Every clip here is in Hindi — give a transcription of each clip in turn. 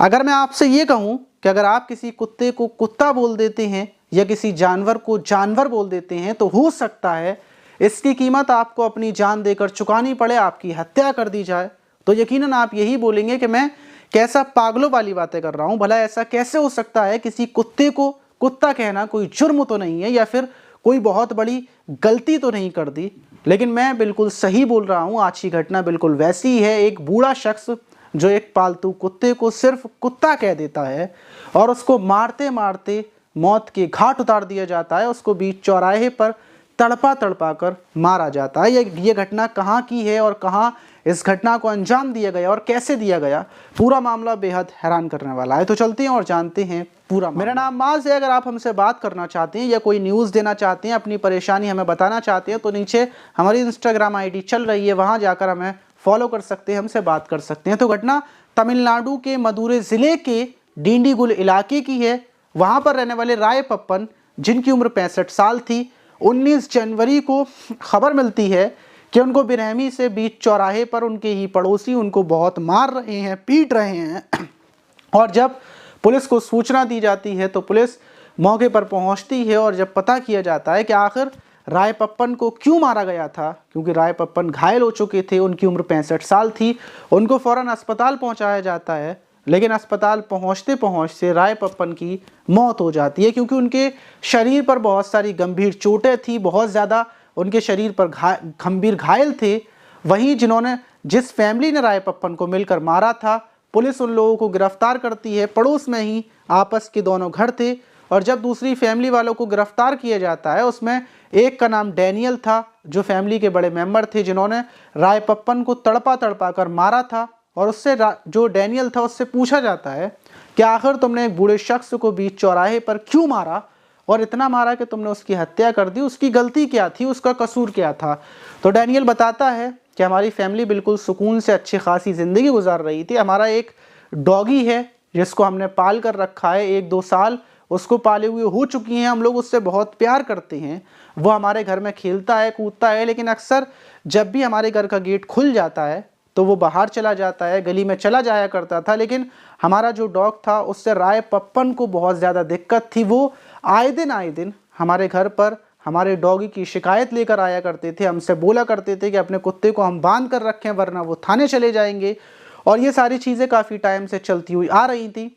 अगर मैं आपसे ये कहूँ कि अगर आप किसी कुत्ते को कुत्ता बोल देते हैं या किसी जानवर को जानवर बोल देते हैं तो हो सकता है इसकी कीमत आपको अपनी जान देकर चुकानी पड़े, आपकी हत्या कर दी जाए। तो यकीनन आप यही बोलेंगे कि मैं कैसा पागलों वाली बातें कर रहा हूँ, भला ऐसा कैसे हो सकता है, किसी कुत्ते को कुत्ता कहना कोई जुर्म तो नहीं है या फिर कोई बहुत बड़ी गलती तो नहीं कर दी। लेकिन मैं बिल्कुल सही बोल रहा हूँ, आज की घटना बिल्कुल वैसी ही है। एक बूढ़ा शख्स जो एक पालतू कुत्ते को सिर्फ कुत्ता कह देता है और उसको मारते मारते मौत के घाट उतार दिया जाता है, उसको बीच चौराहे पर तड़पा तड़पा कर मारा जाता है। ये घटना कहाँ की है और कहाँ इस घटना को अंजाम दिया गया और कैसे दिया गया, पूरा मामला बेहद हैरान करने वाला है। तो चलते हैं और जानते हैं पूरा। मेरा नाम माज है। अगर आप हमसे बात करना चाहते हैं या कोई न्यूज़ देना चाहते हैं, अपनी परेशानी हमें बताना चाहते हैं, तो नीचे हमारी इंस्टाग्राम आईडी चल रही है, वहाँ जाकर हमें फॉलो कर सकते हैं, हमसे बात कर सकते हैं। तो घटना तमिलनाडु के मदुरै ज़िले के डिंडीगुल इलाके की है। वहाँ पर रहने वाले राय पप्पन, जिनकी उम्र 65 साल थी, 19 जनवरी को खबर मिलती है कि उनको बेरहमी से बीच चौराहे पर उनके ही पड़ोसी उनको बहुत मार रहे हैं, पीट रहे हैं। और जब पुलिस को सूचना दी जाती है तो पुलिस मौके पर पहुंचती है और जब पता किया जाता है कि आखिर राय पप्पन को क्यों मारा गया था, क्योंकि राय पप्पन घायल हो चुके थे, उनकी उम्र 65 साल थी, उनको फौरन अस्पताल पहुंचाया जाता है। लेकिन अस्पताल पहुंचते पहुंचते राय पप्पन की मौत हो जाती है, क्योंकि उनके शरीर पर बहुत सारी गंभीर चोटें थी, बहुत ज़्यादा उनके शरीर पर गंभीर घायल थे। वहीं जिस फैमिली ने राय पप्पन को मिलकर मारा था, पुलिस उन लोगों को गिरफ्तार करती है। पड़ोस में ही आपस के दोनों घर थे और जब दूसरी फैमिली वालों को गिरफ्तार किया जाता है, उसमें एक का नाम डैनियल था, जो फैमिली के बड़े मेंबर थे, जिन्होंने राय पप्पन को तड़पा तड़पा कर मारा था। और उससे जो डैनियल था उससे पूछा जाता है कि आखिर तुमने एक बूढ़े शख्स को बीच चौराहे पर क्यों मारा और इतना मारा कि तुमने उसकी हत्या कर दी, उसकी गलती क्या थी, उसका कसूर क्या था। तो डैनियल बताता है कि हमारी फैमिली बिल्कुल सुकून से अच्छी खासी ज़िंदगी गुजार रही थी। हमारा एक डॉगी है जिसको हमने पाल कर रखा है, 1-2 साल उसको पाले हुए हो चुकी हैं। हम लोग उससे बहुत प्यार करते हैं, वो हमारे घर में खेलता है, कूदता है, लेकिन अक्सर जब भी हमारे घर का गेट खुल जाता है तो वो बाहर चला जाता है, गली में चला जाया करता था। लेकिन हमारा जो डॉग था उससे राय पप्पन को बहुत ज़्यादा दिक्कत थी। वो आए दिन हमारे घर पर हमारे डॉगी की शिकायत लेकर आया करते थे, हमसे बोला करते थे कि अपने कुत्ते को हम बांध कर रखें वरना वो थाने चले जाएंगे। और ये सारी चीज़ें काफ़ी टाइम से चलती हुई आ रही थी।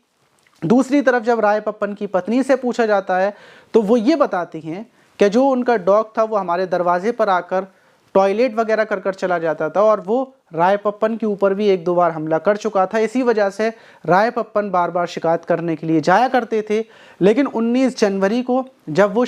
दूसरी तरफ जब राय पप्पन की पत्नी से पूछा जाता है तो वो ये बताती हैं कि जो उनका डॉग था वो हमारे दरवाजे पर आकर टॉयलेट वगैरह कर कर चला जाता था और वो राय पप्पन के ऊपर भी 1-2 बार हमला कर चुका था। इसी वजह से राय पप्पन बार बार शिकायत करने के लिए जाया करते थे। लेकिन 19 जनवरी को जब वो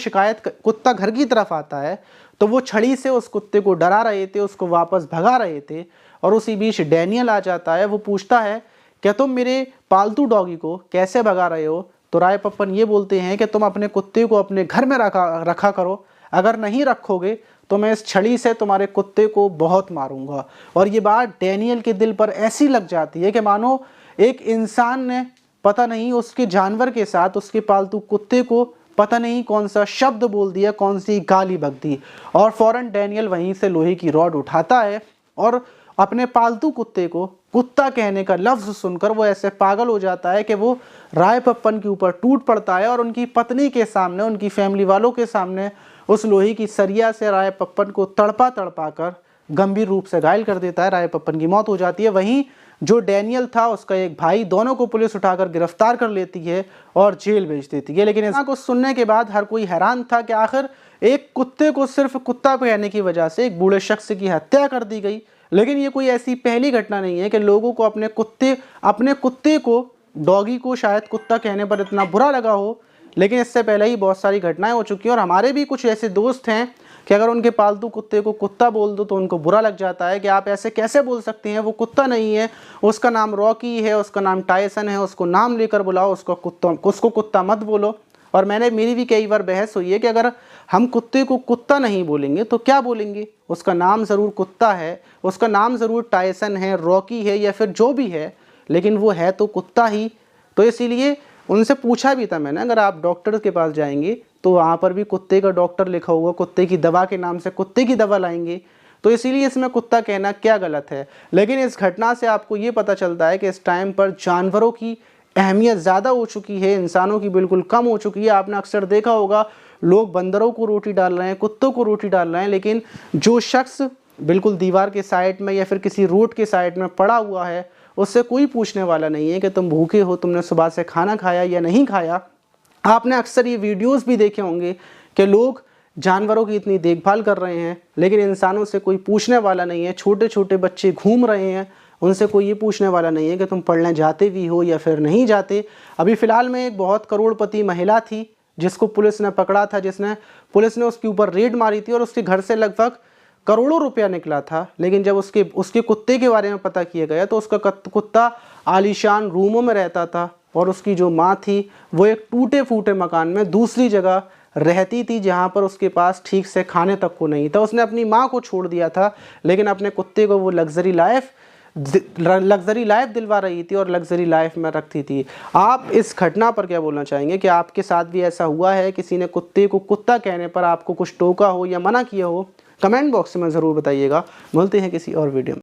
कुत्ता घर की तरफ आता है तो वो छड़ी से उस कुत्ते को डरा रहे थे, उसको वापस भगा रहे थे। और उसी बीच डैनियल आ जाता है, वो पूछता है क्या तुम मेरे पालतू डॉगी को कैसे भगा रहे हो। तो राय पप्पन ये बोलते हैं कि तुम अपने कुत्ते को अपने घर में रखा करो, अगर नहीं रखोगे तो मैं इस छड़ी से तुम्हारे कुत्ते को बहुत मारूंगा। और ये बात डैनियल के दिल पर ऐसी लग जाती है कि मानो एक इंसान ने पता नहीं उसके जानवर के साथ, उसके पालतू कुत्ते को पता नहीं कौन सा शब्द बोल दिया, कौन सी गाली बक दी। और फौरन डैनियल वहीं से लोहे की रॉड उठाता है और अपने पालतू कुत्ते को कुत्ता कहने का लफ्ज़ सुनकर वो ऐसे पागल हो जाता है कि वो राय पप्पन के ऊपर टूट पड़ता है और उनकी पत्नी के सामने, उनकी फैमिली वालों के सामने उस लोहे की सरिया से राय पप्पन को तड़पा तड़पा कर गंभीर रूप से घायल कर देता है। राय पप्पन की मौत हो जाती है। वहीं जो डैनियल था उसका एक भाई, दोनों को पुलिस उठाकर गिरफ्तार कर लेती है और जेल भेज देती है। लेकिन इसको सुनने के बाद हर कोई हैरान था कि आखिर एक कुत्ते को सिर्फ कुत्ता कहने की वजह से एक बूढ़े शख्स की हत्या कर दी गई। लेकिन ये कोई ऐसी पहली घटना नहीं है कि लोगों को अपने कुत्ते को, डॉगी को शायद कुत्ता कहने पर इतना बुरा लगा हो। लेकिन इससे पहले ही बहुत सारी घटनाएं हो चुकी हैं और हमारे भी कुछ ऐसे दोस्त हैं कि अगर उनके पालतू कुत्ते को कुत्ता बोल दो तो उनको बुरा लग जाता है कि आप ऐसे कैसे बोल सकते हैं, वो कुत्ता नहीं है, उसका नाम रॉकी है, उसका नाम टायसन है, उसको नाम लेकर बुलाओ, उसको कुत्ता मत बोलो। और मेरी भी कई बार बहस हुई है कि अगर हम कुत्ते को कुत्ता नहीं बोलेंगे तो क्या बोलेंगे, उसका नाम ज़रूर कुत्ता है, उसका नाम ज़रूर टायसन है, रॉकी है या फिर जो भी है, लेकिन वो है तो कुत्ता ही। तो इसीलिए उनसे पूछा भी था मैंने, अगर आप डॉक्टर के पास जाएंगे तो वहाँ पर भी कुत्ते का डॉक्टर लिखा होगा, कुत्ते की दवा के नाम से कुत्ते की दवा लाएंगे। तो इसीलिए इसमें कुत्ता कहना क्या गलत है। लेकिन इस घटना से आपको ये पता चलता है कि इस टाइम पर जानवरों की अहमियत ज़्यादा हो चुकी है, इंसानों की बिल्कुल कम हो चुकी है। आपने अक्सर देखा होगा लोग बंदरों को रोटी डाल रहे हैं, कुत्तों को रोटी डाल रहे हैं, लेकिन जो शख्स बिल्कुल दीवार के साइड में या फिर किसी रोड के साइड में पड़ा हुआ है, उससे कोई पूछने वाला नहीं है कि तुम भूखे हो, तुमने सुबह से खाना खाया या नहीं खाया। आपने अक्सर ये वीडियोस भी देखे होंगे कि लोग जानवरों की इतनी देखभाल कर रहे हैं, लेकिन इंसानों से कोई पूछने वाला नहीं है। छोटे छोटे बच्चे घूम रहे हैं, उनसे कोई ये पूछने वाला नहीं है कि तुम पढ़ने जाते भी हो या फिर नहीं जाते। अभी फ़िलहाल में एक बहुत करोड़पति महिला थी जिसको पुलिस ने पकड़ा था, पुलिस ने उसके ऊपर रेड मारी थी और उसके घर से लगभग करोड़ों रुपया निकला था। लेकिन जब उसके कुत्ते के बारे में पता किया गया तो उसका कुत्ता आलीशान रूमों में रहता था और उसकी जो माँ थी वो एक टूटे फूटे मकान में दूसरी जगह रहती थी, जहाँ पर उसके पास ठीक से खाने तक को नहीं था। उसने अपनी माँ को छोड़ दिया था, लेकिन अपने कुत्ते को वो लग्जरी लाइफ दिलवा रही थी और लग्जरी लाइफ में रखती थी। आप इस घटना पर क्या बोलना चाहेंगे? कि आपके साथ भी ऐसा हुआ है, किसी ने कुत्ते को कुत्ता कहने पर आपको कुछ टोका हो या मना किया हो? कमेंट बॉक्स में ज़रूर बताइएगा। मिलते हैं किसी और वीडियो में।